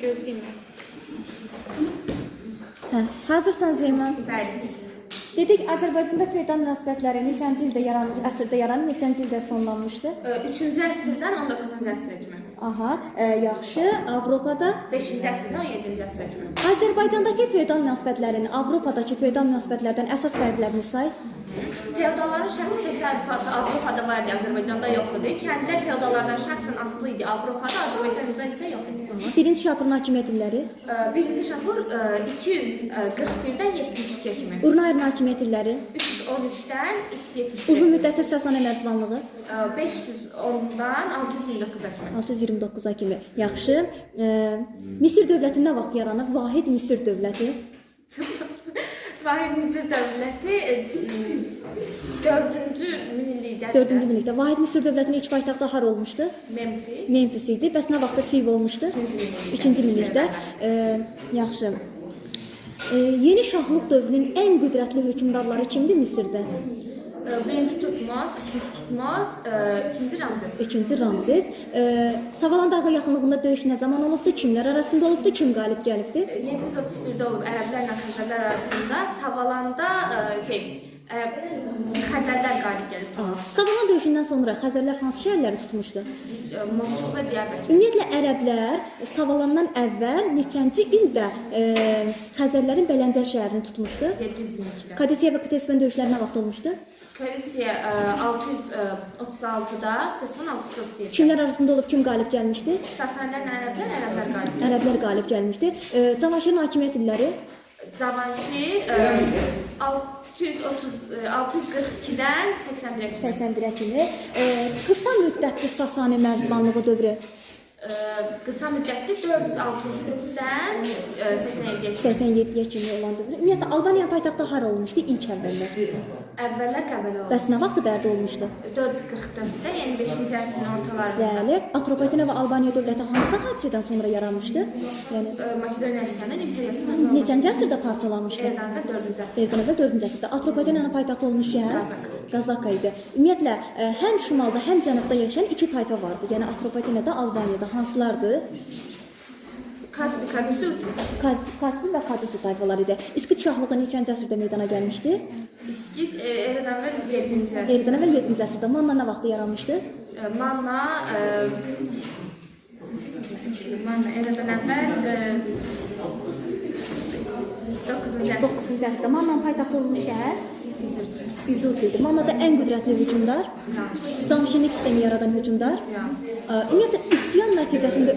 Gözleyeyim. Hazırsan Zeynal? Bəli. Dedik, Azərbaycanda feodal münasibətləri neçənci ildə əsrdə yaranıb, neçənci ildə sonlanmışdı? 3-cü əsrdən 19-cu əsrə kimi. Aha, yaxşı. Avropada 5-ci əsrdən 17-ci əsrə kimi. Azərbaycandakı feodal münasibətlərin Avropadakı feodal münasibətlərdən əsas fərqlərini say. Feodalların şəxsi təsərrüfatı Avropada var idi, Azərbaycanda yox idi. Kəndlər feodallardan şəxsən asılı idi Avropada, Azərbaycanda isə yox idi. Birinci Şapurun hakimiyyət illəri, Birinci Şapur 241-dən 72-yə kimi. Urnayevin hakimiyyət illəri, 313-dən 372. uzun müddətli Sasani mərzbanlığı, 510-dan 629-a kimi. 629-a kimi. Yaxşı. Misir dövləti nə vaxt yaranıb? Vahid Misir dövləti. Vahid Misir dövləti 4-cü minillikdə. 4-cü minillikdə. Vahid Misir dövlətinin ilk paytaxtı hara olmuşdu? Memphis. Memphis idi. Bəs nə vaxtda Fiv olmuşdu? 2-ci minillikdə. Yaxşı. Yeni şahlıq dövrünün ən qüdrətli hökmdarları kimdir Misirdə? Birinci Tutmos, ikinci Tutmos, ikinci Ramzes. İkinci Ramzes. Savalan dağı yaxınlığında döyüş nə zaman olubdu? Kimlər arasında olubdu? Kim qalib gəlibdi? 731-də olub ərəblərlə Xəzərlər arasında. Savalanda Xəzərlər qalib gəlir. Savalan döyüşündən sonra Xəzərlər hansı şəhərləri tutmuşdu? Mosul və Diyarbəkir. Ümumiyyətlə ərəblər Savalandan əvvəl neçənci ildə Xəzərlərin Bələncər şəhərini tutmuşdu? 722-də. Kadisiya və Ktesifen döyüşləri nə vaxt olmuşdu? Kadisiya 636-da, Ktesifen 637-də. Kimlər arasında olub, kim qalib gəlmişdi? Sasanilər, ərəblər qalib gəlir. Ərəblər qalib gəlmişdi. Cavanşirin hakimiyyət illəri? Cavanşir 642-dən 81-ə kimi. 81-ə kimi. Qısa müddətli Sasani mərzbanlığı dövrü? Qısa müddətli 463-dən 87-yə kimi. 87-yə kimi olan dövrü. Ümumiyyətlə Albaniyanın paytaxtı hara olmuşdu ilk əvvəllər? Əvvəllər Qəbələ oldu. Bəs nə vaxt Bərdə olmuşdu? 444-də, yəni 5-ci əsrin ortalarında. Bəli. Atropatena və Albaniya dövləti hansı hadisədən sonra yaranmışdı? Yəni Makedoniya İskəndər imperiyası parçalanmışdı. neçənci əsrdə parçalanmışdı? Ermənilər 4-cü əsr. Erdən əvvəl 4-cü əsrdə. Atropatenanın paytaxtı olmuş şəhər Qazaka idi. Ümumiyyətlə həm şimalda, həm cənubda yaşayan iki tayfa vardı. Yəni Atropatenada, Albaniyada hansılardır? Kaspi və Kadusu tayfaları idi. İskit şahlığı neçənci əsrdə meydana gəlmişdi? İskit Erdən əvvəl 7-ci əsr. Erdən əvvəl 7-ci əsrdə. Manna nə vaxt yaranmışdı? Manna Erdən əvvəl 9-cu əsr. 9-cu əsrdə. Mannanın paytaxtı olmuş şəhər İzurt idi. Mannada ən qüdrətli hökmdar, canşinlik sistemi yaradan hökmdar. Ümumiyyətlə üsyan nəticəsində